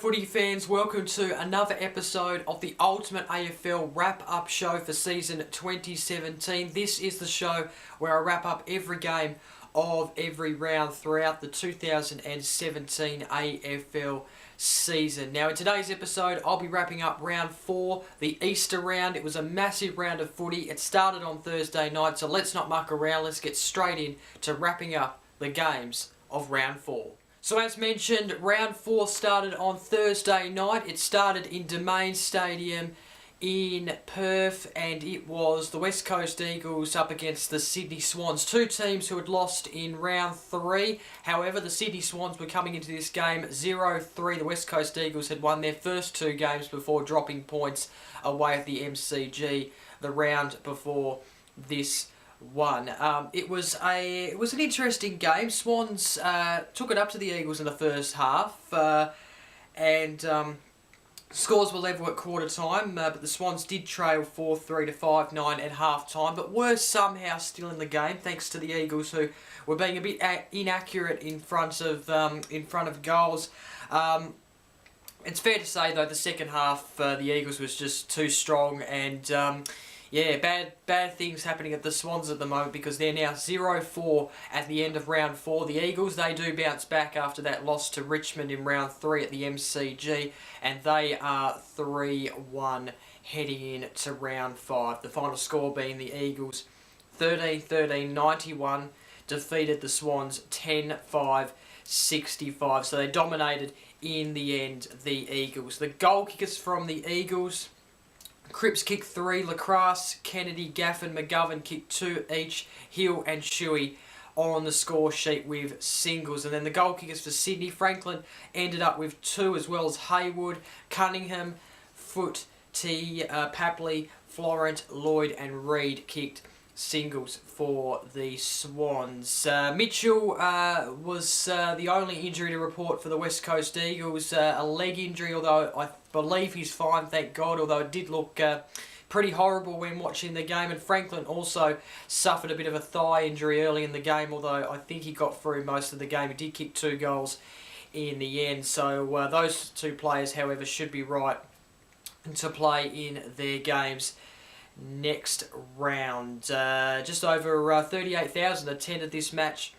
Footy fans, welcome to another episode of the Ultimate AFL wrap-up show for season 2017. This is the show where I wrap up every game of every round throughout the 2017 AFL season. Now in today's episode I'll be wrapping up round 4, the Easter round. It was a massive round of footy. It started on Thursday night, so let's not muck around. Let's get straight in to wrapping up the games of round 4. So as mentioned, round 4 started on Thursday night. It started in Domain Stadium in Perth, and it was the West Coast Eagles up against the Sydney Swans, two teams who had lost in round 3. However, the Sydney Swans were coming into this game 0-3. The West Coast Eagles had won their first 2 games before dropping points away at the MCG the round before this one. It was an interesting game. Swans took it up to the Eagles in the first half, and scores were level at quarter time, but the Swans did trail 4-3 to 5-9 at half time, but were somehow still in the game thanks to the Eagles, who were being a bit inaccurate in front of goals. It's fair to say though the second half the Eagles was just too strong, and yeah, bad things happening at the Swans at the moment, because they're now 0-4 at the end of round 4. The Eagles, they do bounce back after that loss to Richmond in round 3 at the MCG, and they are 3-1 heading in to round 5. The final score being the Eagles 13-13-91 defeated the Swans 10-5-65. So they dominated in the end, the Eagles. The goal kickers from the Eagles: Cripps kicked 3, Lacrosse, Kennedy, Gaffin, McGovern kicked 2 each, Hill and Shuey on the score sheet with singles. And then the goal kickers for Sydney: Franklin ended up with 2, as well as Haywood, Cunningham, Foot, Papley, Florent, Lloyd and Reid kicked singles for the Swans. Mitchell was the only injury to report for the West Coast Eagles, a leg injury, although I believe he's fine, thank God, although it did look pretty horrible when watching the game. And Franklin also suffered a bit of a thigh injury early in the game, although I think he got through most of the game. He did kick 2 goals in the end, so those 2 players, however, should be right to play in their games next round. Just over 38,000 attended this match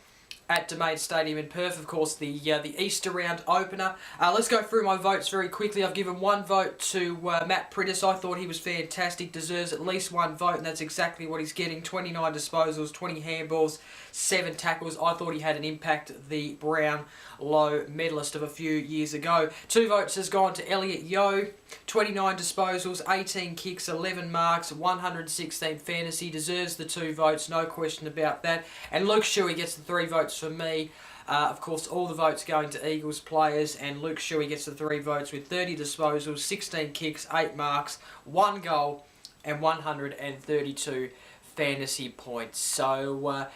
at Domain Stadium in Perth. Of course, the Easter round opener. Let's go through my votes very quickly. I've given 1 vote to Matt Priddis. I thought he was fantastic, deserves at least 1 vote, and that's exactly what he's getting. 29 disposals, 20 handballs, 7 tackles. I thought he had an impact, the Brownlow medalist of a few years ago. 2 votes has gone to Elliot Yeo. 29 disposals, 18 kicks, 11 marks, 116 fantasy. Deserves the 2 votes, no question about that. And Luke Shuey gets the 3 votes for me. Of course, all the votes going to Eagles players, and Luke Shuey gets the 3 votes with 30 disposals, 16 kicks, 8 marks, 1 goal, and 132 fantasy points. So,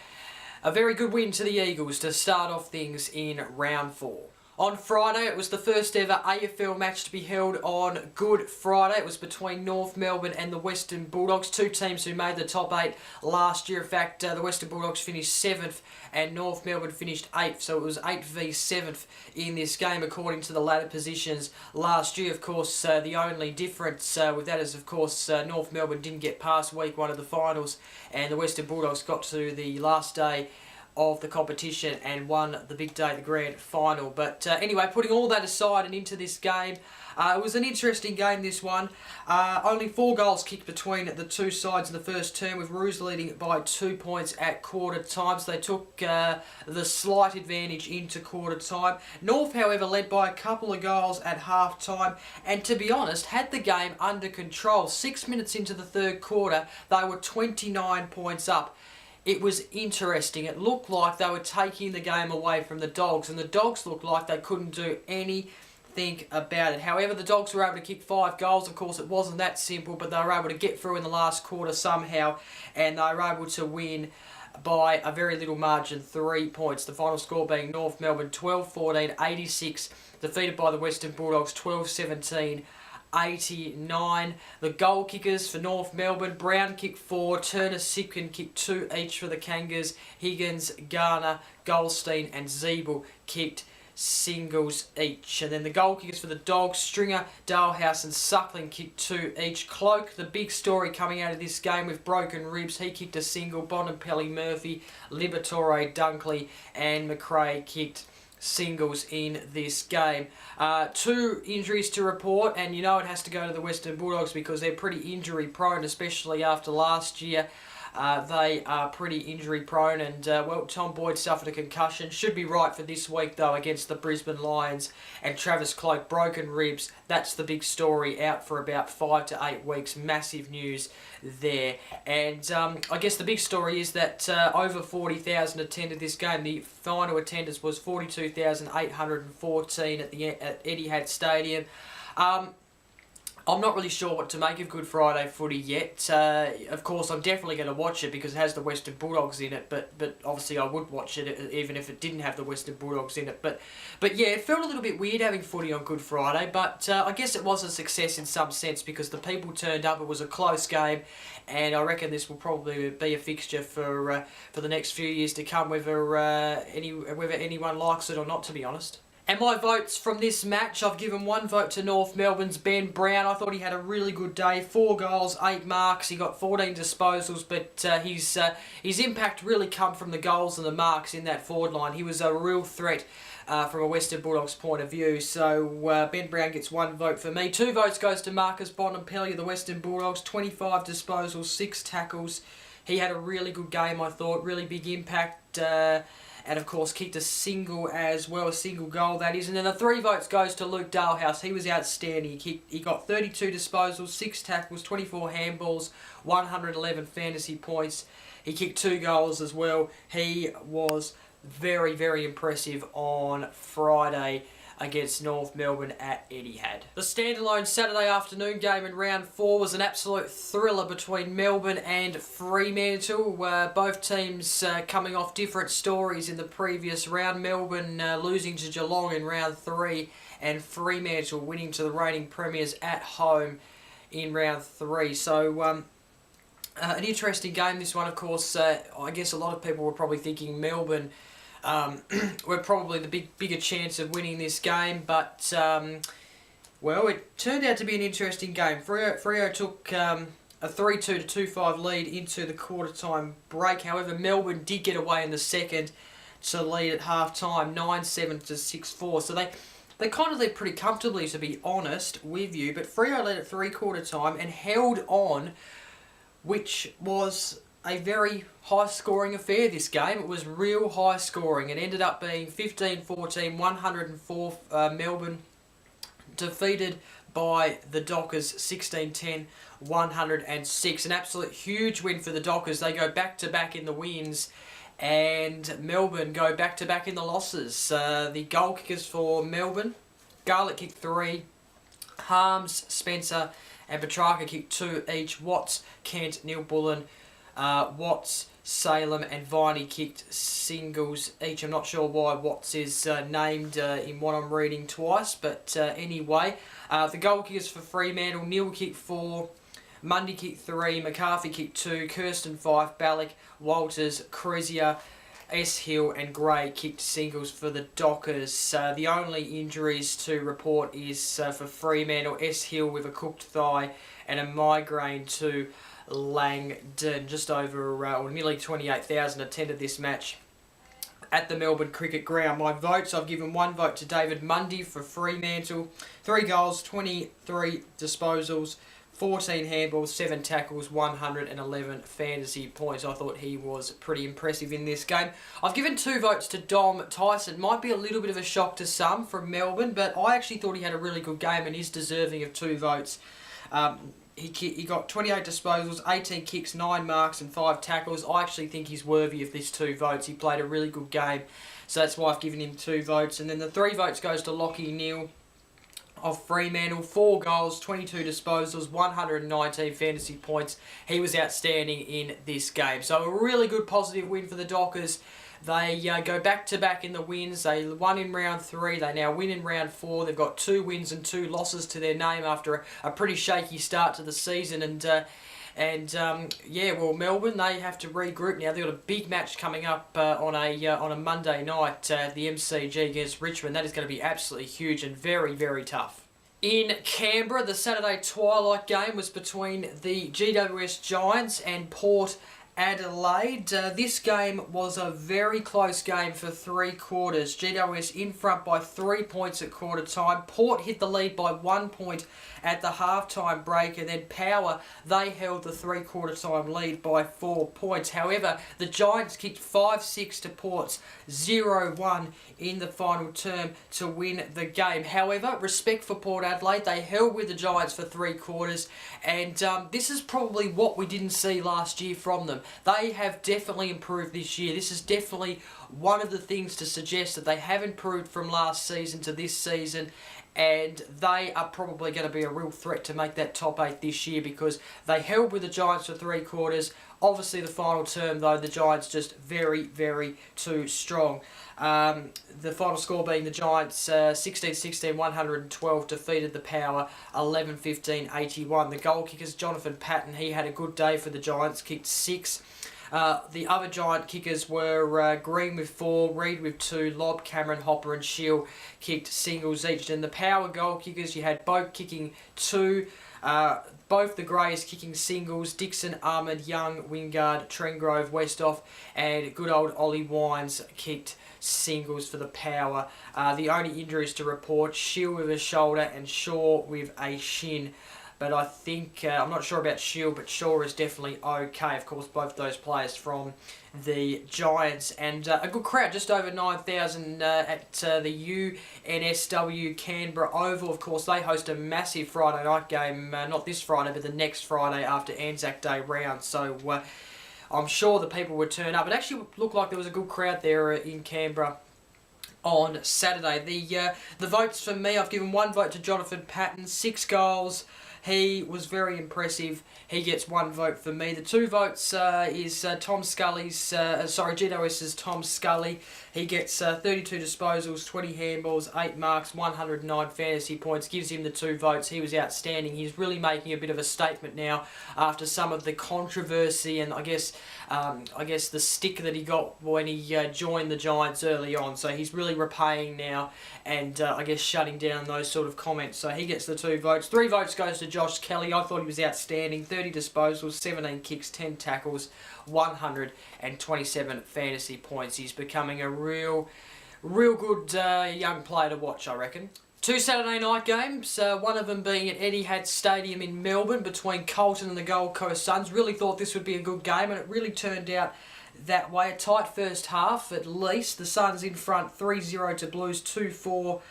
a very good win to the Eagles to start off things in round 4. On Friday, it was the first ever AFL match to be held on Good Friday. It was between North Melbourne and the Western Bulldogs, 2 teams who made the top 8 last year. In fact, the Western Bulldogs finished 7th and North Melbourne finished 8th, so it was 8 v 7th in this game according to the ladder positions last year. Of course, the only difference with that is, of course, North Melbourne didn't get past week 1 of the finals, and the Western Bulldogs got to the last day of the competition and won the big day, the grand final. But anyway, putting all that aside and into this game, it was an interesting game, this one. Only 4 goals kicked between the 2 sides in the first term, with Roos leading by 2 points at quarter time, so they took the slight advantage into quarter time. North, however, led by a couple of goals at half time, and to be honest, had the game under control. 6 minutes into the third quarter, they were 29 points up it was interesting. It looked like they were taking the game away from the Dogs, and the Dogs looked like they couldn't do anything about it. However, the Dogs were able to kick 5 goals. Of course, it wasn't that simple, but they were able to get through in the last quarter somehow, and they were able to win by a very little margin, 3 points. The final score being North Melbourne 12-14, 86, defeated by the Western Bulldogs 12-17, 89. The goal kickers for North Melbourne: Brown kicked 4, Turner, Sipkin kicked 2 each for the Kangas, Higgins, Garner, Goldstein and Zeeble kicked singles each. And then the goal kickers for the Dogs: Stringer, Dalehouse and Suckling kicked 2 each. Cloak, the big story coming out of this game with broken ribs, he kicked a single. Bonampelli, Murphy, Liberatore, Dunkley and McRae kicked singles in this game. 2 injuries to report, and you know it has to go to the Western Bulldogs because they're pretty injury prone, especially after last year. They are pretty injury prone, and well, Tom Boyd suffered a concussion. Should be right for this week though against the Brisbane Lions. And Travis Cloak, broken ribs. That's the big story, out for about 5 to 8 weeks. Massive news there. And I guess the big story is that over 40,000 attended this game. The final attendance was 42,814 at Etihad Stadium. I'm not really sure what to make of Good Friday footy yet. Of course, I'm definitely going to watch it because it has the Western Bulldogs in it. But obviously, I would watch it even if it didn't have the Western Bulldogs in it. But yeah, it felt a little bit weird having footy on Good Friday. But I guess it was a success in some sense because the people turned up. It was a close game, and I reckon this will probably be a fixture for the next few years to come, whether anyone likes it or not, to be honest. And my votes from this match, I've given 1 vote to North Melbourne's Ben Brown. I thought he had a really good day. 4 goals, 8 marks. He got 14 disposals, but his impact really come from the goals and the marks in that forward line. He was a real threat from a Western Bulldogs point of view. So Ben Brown gets 1 vote for me. 2 votes goes to Marcus Bonampelli of the Western Bulldogs. 25 disposals, 6 tackles. He had a really good game, I thought. Really big impact. And of course kicked a single as well, a single goal that is. And then the 3 votes goes to Luke Dalehouse. He was outstanding. He got 32 disposals, 6 tackles, 24 handballs, 111 fantasy points. He kicked 2 goals as well. He was very, very impressive on Friday against North Melbourne at Etihad. The standalone Saturday afternoon game in round 4 was an absolute thriller between Melbourne and Fremantle. Both teams coming off different stories in the previous round. Melbourne losing to Geelong in round 3 and Fremantle winning to the reigning premiers at home in round 3. So an interesting game, this one, of course. I guess a lot of people were probably thinking Melbourne were probably the bigger chance of winning this game, but well, it turned out to be an interesting game. Freo took a 3-2 to 2-5 lead into the quarter-time break. However, Melbourne did get away in the second to lead at half-time, 9-7 to 6-4. So they kind of led pretty comfortably, to be honest with you, but Freo led at three-quarter time and held on, which was a very high-scoring affair, this game. It was real high-scoring. It ended up being 15-14, 104 Melbourne, defeated by the Dockers 16-10, 106. An absolute huge win for the Dockers. They go back-to-back in the wins, and Melbourne go back-to-back in the losses. The goal kickers for Melbourne: Garlick kicked 3, Harms, Spencer and Petrarca kicked 2 each. Watts, Kent, Neil Bullen, Watts, Salem and Viney kicked singles each. I'm not sure why Watts is named in what I'm reading twice, but anyway. The goal kickers for Fremantle: Neil kicked 4, Mundy kicked 3, McCarthy kicked 2, Kirsten 5, Ballack, Walters, Crezier, S. Hill and Gray kicked singles for the Dockers. The only injuries to report is for Fremantle: S. Hill with a cooked thigh and a migraine to Langdon. Just over or nearly 28,000 attended this match at the Melbourne Cricket Ground. My votes: I've given 1 vote to David Mundy for Fremantle. 3 goals, 23 disposals, 14 handballs, 7 tackles, 111 fantasy points. I thought he was pretty impressive in this game. I've given 2 votes to Dom Tyson. Might be a little bit of a shock to some from Melbourne, but I actually thought he had a really good game and is deserving of 2 votes. he got 28 disposals, 18 kicks, 9 marks and 5 tackles. I actually think he's worthy of these 2 votes. He played a really good game, so that's why I've given him 2 votes. And then the 3 votes goes to Lachie Neale of Fremantle. 4 goals, 22 disposals, 119 fantasy points. He was outstanding in this game. So a really good positive win for the Dockers. They go back-to-back in the wins. They won in round 3. They now win in round 4. They've got 2 wins and 2 losses to their name after a pretty shaky start to the season. Yeah, well, Melbourne, they have to regroup now. They've got a big match coming up on a Monday night at the MCG against Richmond. That is going to be absolutely huge and very, very tough. In Canberra, the Saturday twilight game was between the GWS Giants and Port Adelaide. This game was a very close game for 3 quarters. GWS in front by 3 points at quarter time. Port hit the lead by 1 point at the halftime break, and then Power, they held the 3/4 time lead by 4 points. However, the Giants kicked 5-6 to Port's 0-1 in the final term to win the game. However, respect for Port Adelaide, they held with the Giants for 3 quarters, and this is probably what we didn't see last year from them. They have definitely improved this year. This is definitely one of the things to suggest that they have improved from last season to this season, and they are probably going to be a real threat to make that top 8 this year because they held with the Giants for 3 quarters. Obviously, the final term, though, the Giants just very, very too strong. The final score being the Giants 16-16, 112 defeated the Power 11-15, 81. The goal kickers, Jonathan Patton, he had a good day for the Giants, kicked 6. The other Giant kickers were Green with 4, Reid with 2, Lobb, Cameron, Hopper and Shield kicked singles each. And the Power goal kickers, you had Boak kicking 2, both the Greys kicking singles, Dixon, Ahmed, Young, Wingard, Trengrove, Westhoff, and good old Ollie Wines kicked singles for the Power. The only injuries to report, Shield with a shoulder and Shaw with a shin. But I think, I'm not sure about Shield, but Shaw is definitely okay. Of course, both those players from the Giants. And a good crowd, just over 9,000 at the UNSW Canberra Oval. Of course, they host a massive Friday night game, not this Friday, but the next Friday after Anzac Day round. So I'm sure the people would turn up. It actually looked like there was a good crowd there in Canberra on Saturday. The votes for me, I've given 1 vote to Jonathan Patton, 6 goals. He was very impressive. He gets 1 vote for me. The 2 votes is Tom Scully's, GWS's Tom Scully. He gets 32 disposals, 20 handballs, 8 marks, 109 fantasy points. Gives him the 2 votes. He was outstanding. He's really making a bit of a statement now after some of the controversy and I guess the stick that he got when he joined the Giants early on. So he's really repaying now and I guess shutting down those sort of comments. So he gets the 2 votes. 3 votes goes to Josh Kelly. I thought he was outstanding. 30 disposals, 17 kicks, 10 tackles, 127 fantasy points. He's becoming a real good young player to watch, I reckon. 2 Saturday night games, one of them being at Etihad Stadium in Melbourne between Carlton and the Gold Coast Suns. Really thought this would be a good game and it really turned out that way. A tight first half at least. The Suns in front 3-0 to Blues, 2-4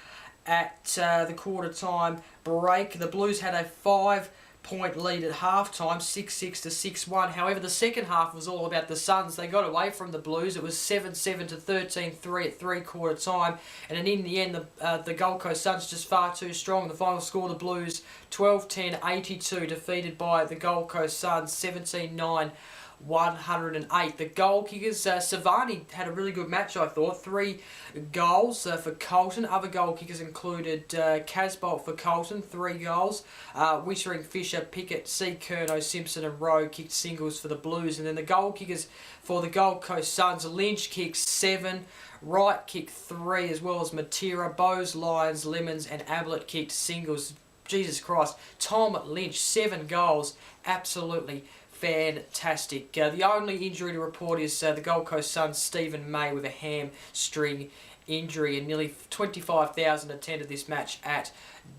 at the quarter time break. The Blues had a 5-point lead at half-time, 6-6 to 6-1. However, the second half was all about the Suns. They got away from the Blues. It was 7-7 to 13-3 at three-quarter time. And then in the end, the Gold Coast Suns just far too strong. The final score, the Blues 12-10, 82, defeated by the Gold Coast Suns, 17-9. 108. The goal kickers, Savani had a really good match, I thought. 3 goals for Carlton. Other goal kickers included Casbolt for Carlton, 3 goals. Wittering, Fisher, Pickett, C. Kerno, Simpson and Rowe kicked singles for the Blues. And then the goal kickers for the Gold Coast Suns, Lynch kicked 7, Wright kicked 3, as well as Matera, Bowes, Lyons, Lemons and Ablett kicked singles. Jesus Christ. Tom Lynch, 7 goals. Absolutely fantastic. The only injury to report is the Gold Coast Suns' Stephen May with a hamstring injury, and nearly 25,000 attended this match at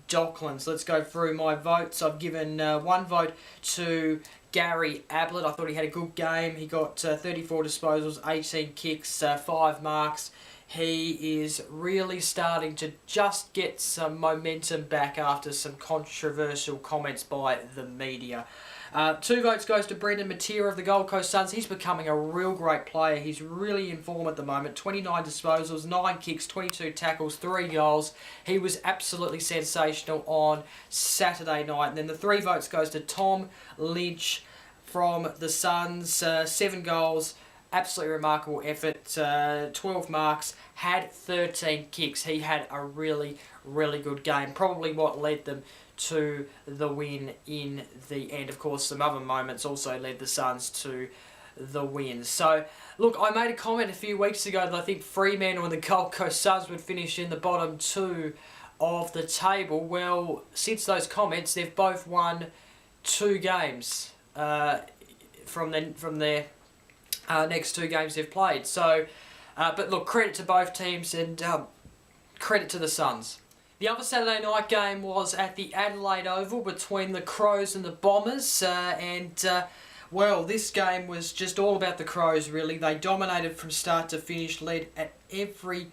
Docklands. Let's go through my votes. I've given 1 vote to Gary Ablett. I thought he had a good game. He got 34 disposals, 18 kicks, 5 marks. he is really starting to just get some momentum back after some controversial comments by the media. 2 votes goes to Brendan Matera of the Gold Coast Suns. He's becoming a real great player. He's really in form at the moment. 29 disposals, 9 kicks, 22 tackles, 3 goals. He was absolutely sensational on Saturday night. And then the 3 votes goes to Tom Lynch from the Suns. 7 goals. Absolutely remarkable effort, 12 marks, had 13 kicks. He had a really, really good game. Probably what led them to the win in the end. Of course, some other moments also led the Suns to the win. So, look, I made a comment a few weeks ago that I think Fremantle and the Gold Coast Suns would finish in the bottom 2 of the table. Well, since those comments, they've both won 2 games from their next 2 games they've played. So, but look, credit to both teams and credit to the Suns. The other Saturday night game was at the Adelaide Oval between the Crows and the Bombers, well, this game was just all about the Crows, really. They dominated from start to finish, led at every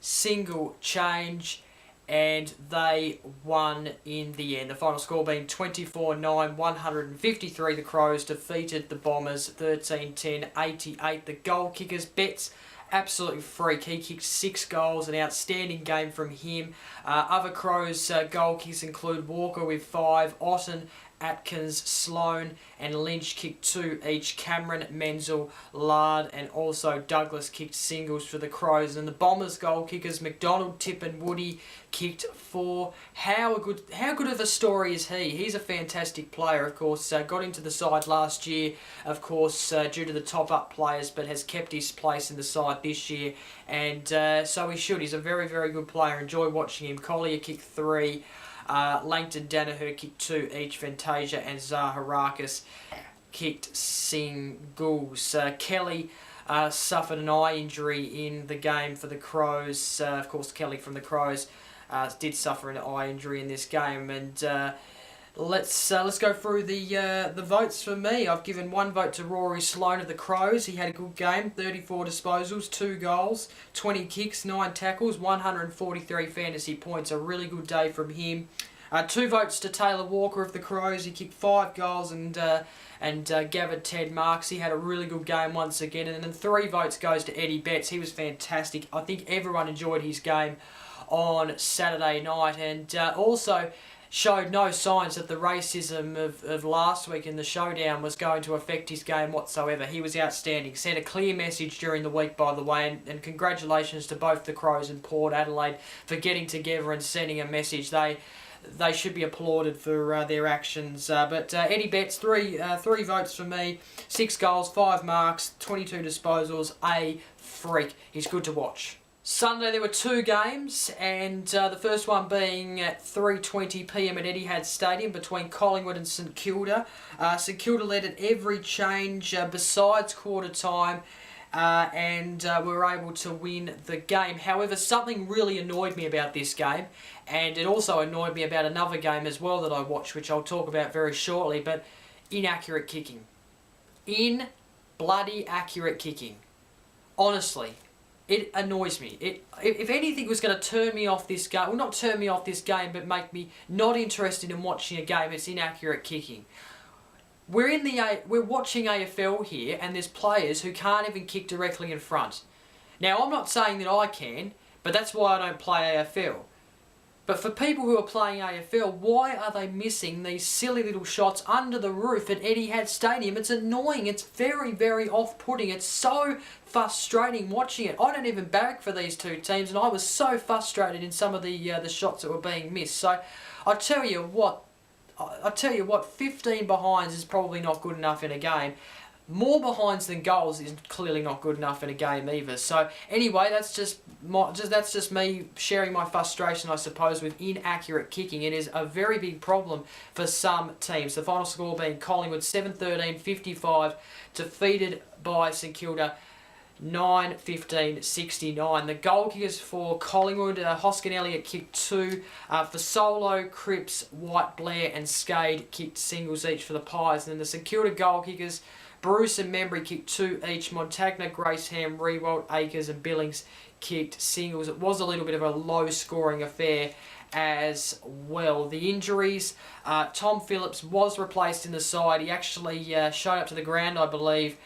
single change, and they won in the end. The final score being 24-9, 153. The Crows defeated the Bombers 13-10, 88. The goal kickers, Betts, absolutely freak. He kicked 6 goals, an outstanding game from him. Other Crows goal kickers include Walker with 5, Otten, Atkins, Sloan and Lynch kicked 2 each. Cameron, Menzel, Lard and also Douglas kicked singles for the Crows. And the Bombers goal kickers, McDonald, Tip and Woody kicked 4. How good of a story is he? He's a fantastic player, of course. Got into the side last year, of course, due to the top-up players, but has kept his place in the side this year. And so he should. He's a very, very good player. Enjoy watching him. Collier kicked 3. Langton, Danaher kicked 2 each. Fantasia and Zaharakis kicked singles. Kelly suffered an eye injury in the game for the Crows. Of course, Kelly from the Crows did suffer an eye injury in this game. And let's go through the votes for me. I've given 1 vote to Rory Sloane of the Crows. He had a good game, 34 disposals, 2 goals, 20 kicks, 9 tackles, 143 fantasy points. A really good day from him. 2 votes to Taylor Walker of the Crows. He kicked 5 goals and gathered 10 marks. He had a really good game once again. And then 3 votes goes to Eddie Betts. He was fantastic. I think everyone enjoyed his game on Saturday night, and also showed no signs that the racism of last week in the showdown was going to affect his game whatsoever. He was outstanding. Sent a clear message during the week, by the way, and congratulations to both the Crows and Port Adelaide for getting together and sending a message. They should be applauded for their actions. But Eddie Betts, three votes for me, 6 goals, 5 marks, 22 disposals, a freak. He's good to watch. Sunday there were 2 games, and the first one being at 3:20 p.m. at Etihad Stadium between Collingwood and St Kilda. St Kilda led at every change besides quarter time, and were able to win the game. However, something really annoyed me about this game, and it also annoyed me about another game as well that I watched, which I'll talk about very shortly, but inaccurate kicking. Bloody accurate kicking. Honestly. It annoys me. If anything was going to turn me off this game, well, not turn me off this game, but make me not interested in watching a game, it's inaccurate kicking. We're watching AFL here, and there's players who can't even kick directly in front. Now, I'm not saying that I can, but that's why I don't play AFL. But for people who are playing AFL, why are they missing these silly little shots under the roof at Etihad Stadium? It's annoying. It's very, very off-putting. It's so frustrating watching it. I don't even barrack for these 2 teams, and I was so frustrated in some of the shots that were being missed. So I tell you what, 15 behinds is probably not good enough in a game. More behinds than goals is clearly not good enough in a game either. So anyway, that's just me sharing my frustration, I suppose, with inaccurate kicking. It is a very big problem for some teams. The final score being Collingwood 7-13, 55, defeated by St Kilda 9-15, 69. The goal kickers for Collingwood, Hoskin Elliott kicked 2. For Solo, Cripps, White, Blair and Skade kicked singles each for the Pies. And then the St Kilda goal kickers, Bruce and Membry kicked 2 each. Montagna, Graceham, Rewalt, Akers and Billings kicked singles. It was a little bit of a low-scoring affair as well. The injuries, Tom Phillips was replaced in the side. He actually showed up to the ground, I believe,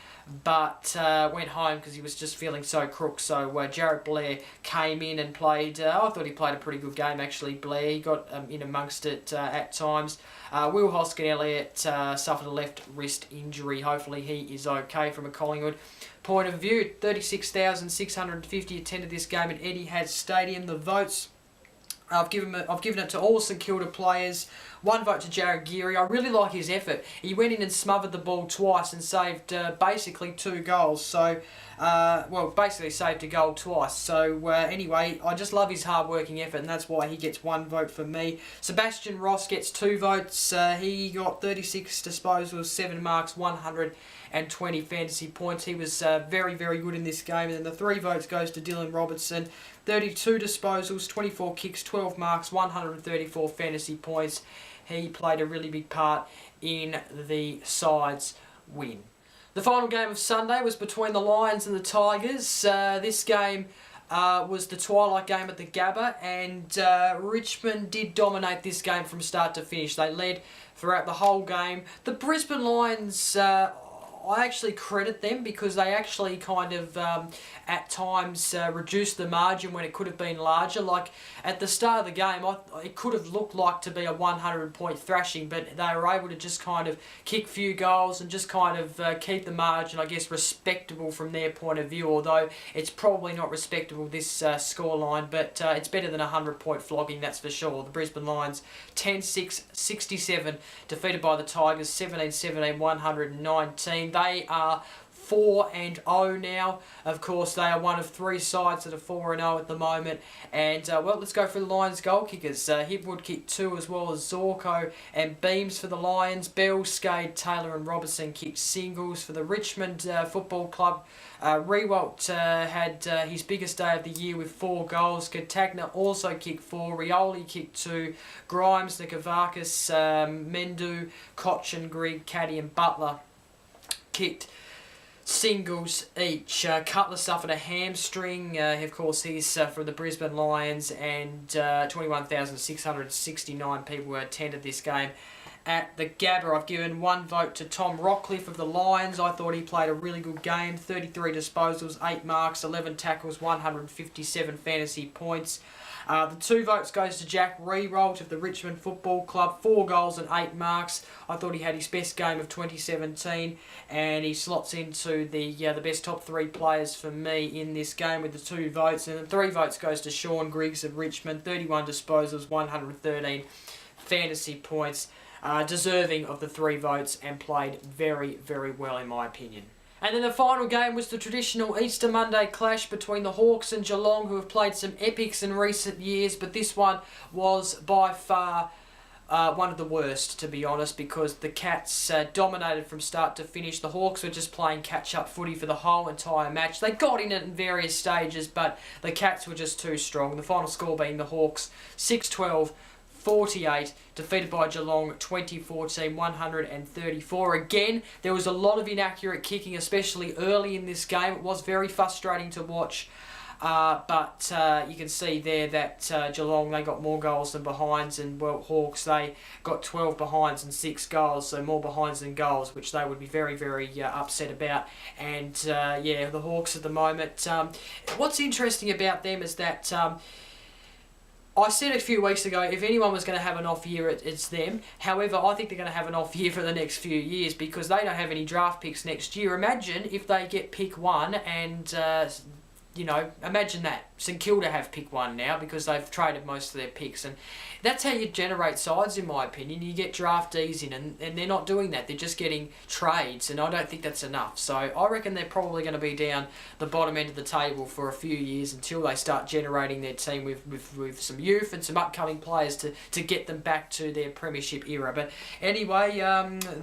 but went home because he was just feeling so crook. So Jarrett Blair came in and played. I thought he played a pretty good game, actually, Blair. He got in amongst it at times. Will Hoskin-Elliott suffered a left wrist injury. Hopefully he is okay from a Collingwood point of view. 36,650 attended this game at Etihad Stadium. The votes, I've given it to all St Kilda players. 1 vote to Jared Geary. I really like his effort. He went in and smothered the ball twice and saved basically 2 goals. So, basically saved a goal twice. So, anyway, I just love his hard-working effort, and that's why he gets 1 vote for me. Sebastian Ross gets 2 votes. He got 36 disposals, 7 marks, 120 fantasy points. He was very, very good in this game. And then the 3 votes goes to Dylan Robertson. 32 disposals, 24 kicks, 12 marks, 134 fantasy points. He played a really big part in the side's win. The final game of Sunday was between the Lions and the Tigers. This game was the twilight game at the Gabba, and Richmond did dominate this game from start to finish. They led throughout the whole game. The Brisbane Lions, I actually credit them because they actually kind of at times reduced the margin when it could have been larger. Like at the start of the game, it could have looked like to be a 100-point thrashing, but they were able to just kind of kick a few goals and just kind of keep the margin, I guess, respectable from their point of view, although it's probably not respectable, this scoreline, but it's better than a 100-point flogging, that's for sure. The Brisbane Lions 10-6-67, defeated by the Tigers 17-17, 119. They are 4-0 now. Of course, they are one of 3 sides that are 4-0 at the moment. And, let's go for the Lions goal kickers. Hipwood kicked 2 as well as Zorko and Beams for the Lions. Bell, Skade, Taylor and Robertson kicked singles for the Richmond Football Club. Rewalt had his biggest day of the year with 4 goals. Catagna also kicked 4. Rioli kicked 2. Grimes, Nikavakis, Mendu, Koch and Grigg, Caddy and Butler kicked singles each. Cutler suffered a hamstring. Of course, he's from the Brisbane Lions, and 21,669 people attended this game at the Gabba. I've given 1 vote to Tom Rockcliffe of the Lions. I thought he played a really good game. 33 disposals, 8 marks, 11 tackles, 157 fantasy points. The 2 votes goes to Jack Rewalt of the Richmond Football Club. 4 goals and 8 marks. I thought he had his best game of 2017, and he slots into the best top 3 players for me in this game with the 2 votes. And the 3 votes goes to Sean Griggs of Richmond. 31 disposals, 113 fantasy points. Deserving of the 3 votes and played very, very well in my opinion. And then the final game was the traditional Easter Monday clash between the Hawks and Geelong, who have played some epics in recent years, but this one was by far one of the worst, to be honest, because the Cats dominated from start to finish. The Hawks were just playing catch-up footy for the whole entire match. They got in it in various stages, but the Cats were just too strong. The final score being the Hawks 6-12, 48, defeated by Geelong 2014, 134. Again, there was a lot of inaccurate kicking, especially early in this game. It was very frustrating to watch, but you can see there that Geelong, they got more goals than behinds, and Hawks, they got 12 behinds and 6 goals, so more behinds than goals, which they would be very, very upset about. And the Hawks at the moment, what's interesting about them is that I said a few weeks ago, if anyone was going to have an off year, it's them. However, I think they're going to have an off year for the next few years because they don't have any draft picks next year. Imagine if they get pick 1 and, imagine that. St Kilda have pick 1 now because they've traded most of their picks. And that's how you generate sides, in my opinion. You get draftees in, and they're not doing that. They're just getting trades, and I don't think that's enough. So I reckon they're probably going to be down the bottom end of the table for a few years until they start generating their team with some youth and some upcoming players to get them back to their premiership era. But anyway,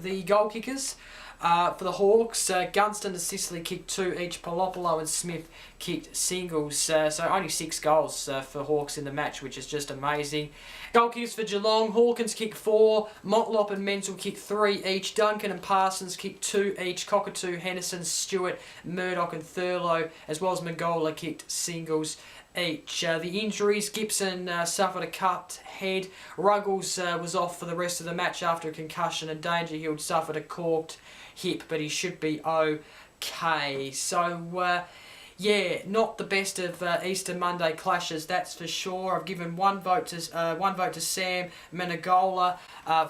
the goal kickers, For the Hawks, Gunston and Sicily kicked 2 each. Palopolo and Smith kicked singles. So only 6 goals for Hawks in the match, which is just amazing. Goal kickers for Geelong, Hawkins kicked 4. Motlop and Menzel kicked 3 each. Duncan and Parsons kicked 2 each. Cockatoo, Henderson, Stewart, Murdoch and Thurlow, as well as Mangola kicked singles each. The injuries, Gibson suffered a cut head. Ruggles was off for the rest of the match after a concussion, and Dangerfield suffered a corked hip, but he should be okay. So yeah, not the best of Easter Monday clashes, that's for sure. I've given one vote to Sam Menegola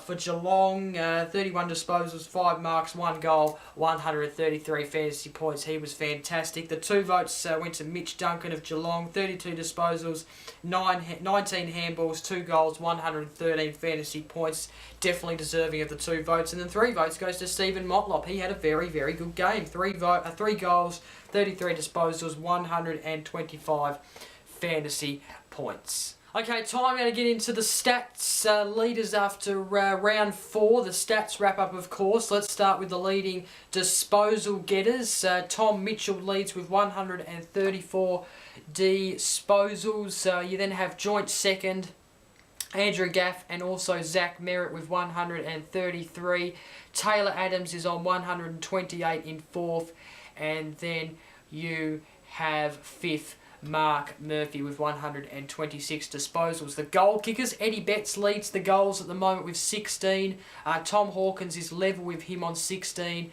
for Geelong. 31 disposals, 5 marks, 1 goal, 133 fantasy points. He was fantastic. The 2 votes went to Mitch Duncan of Geelong. 32 disposals, 19 handballs, 2 goals, 113 fantasy points. Definitely deserving of the 2 votes. And then 3 votes goes to Stephen Motlop. He had a very, very good game. 3 goals, 33 disposals, 125 fantasy points. Okay, time now to get into the stats leaders after round 4. The stats wrap up, of course. Let's start with the leading disposal getters. Tom Mitchell leads with 134 disposals. You then have joint second Andrew Gaff and also Zach Merritt with 133. Taylor Adams is on 128 in 4th. And then you have 5th Mark Murphy with 126 disposals. The goal kickers, Eddie Betts leads the goals at the moment with 16. Tom Hawkins is level with him on 16.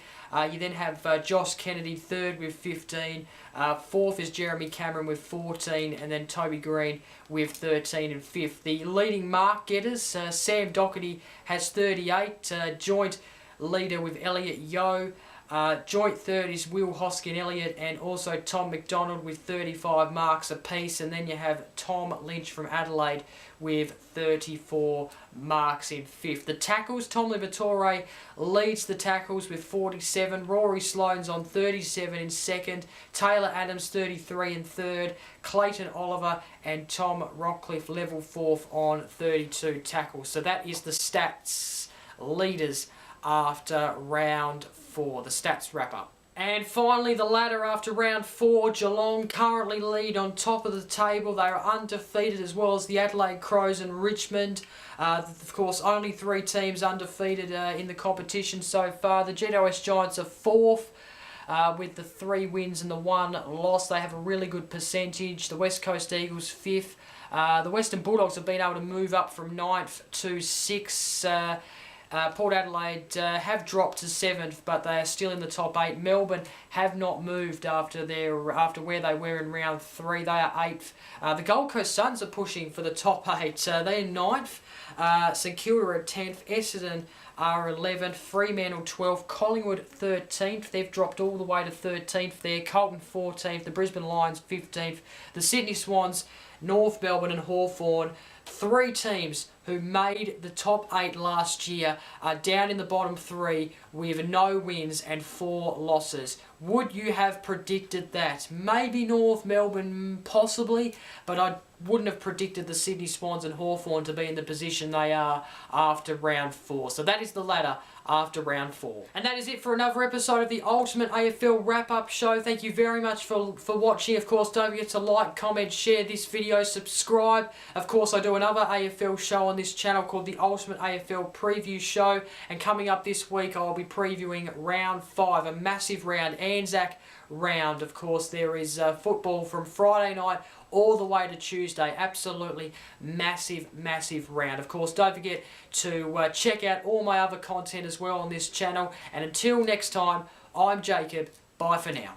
You then have Josh Kennedy 3rd with 15. 4th is Jeremy Cameron with 14. And then Toby Green with 13 and 5th. The leading mark getters, Sam Doherty has 38. Joint leader with Elliot Yeo. Joint 3rd is Will Hoskin Elliott, and also Tom McDonald with 35 marks apiece. And then you have Tom Lynch from Adelaide with 34 marks in 5th. The tackles, Tom Liberatore leads the tackles with 47. Rory Sloane's on 37 in 2nd. Taylor Adams 33 in 3rd. Clayton Oliver and Tom Rockcliffe level 4th on 32 tackles. So that is the stats leaders after round 4, the stats wrap up. And finally, the ladder after round 4. Geelong currently lead on top of the table. They are undefeated, as well as the Adelaide Crows and Richmond. Of course, only 3 teams undefeated in the competition so far. The GWS Giants are 4th. With the 3 wins and the 1 loss. They have a really good percentage. The West Coast Eagles 5th. The Western Bulldogs have been able to move up from 9th to 6th. Port Adelaide have dropped to 7th, but they are still in the top 8. Melbourne have not moved after where they were in round 3. They are 8th. The Gold Coast Suns are pushing for the top 8. They're 9th. St Kilda are 10th. Essendon are 11th. Fremantle 12th. Collingwood 13th. They've dropped all the way to 13th there. Carlton 14th. The Brisbane Lions 15th. The Sydney Swans, North Melbourne and Hawthorn. 3 teams who made the top 8 last year are down in the bottom 3 with no wins and 4 losses. Would you have predicted that? Maybe North Melbourne, possibly, but I wouldn't have predicted the Sydney Swans and Hawthorn to be in the position they are after round 4. So that is the ladder after round 4. And that is it for another episode of the Ultimate AFL Wrap-Up Show. Thank you very much for watching. Of course, don't forget to like, comment, share this video, subscribe. Of course, I do another AFL show on this channel called the Ultimate AFL Preview Show. And coming up this week, I'll be previewing round 5, a massive round, Anzac round. Of course, there is football from Friday night all the way to Tuesday. Absolutely massive, massive round. Of course, don't forget to check out all my other content as well on this channel. And until next time, I'm Jacob. Bye for now.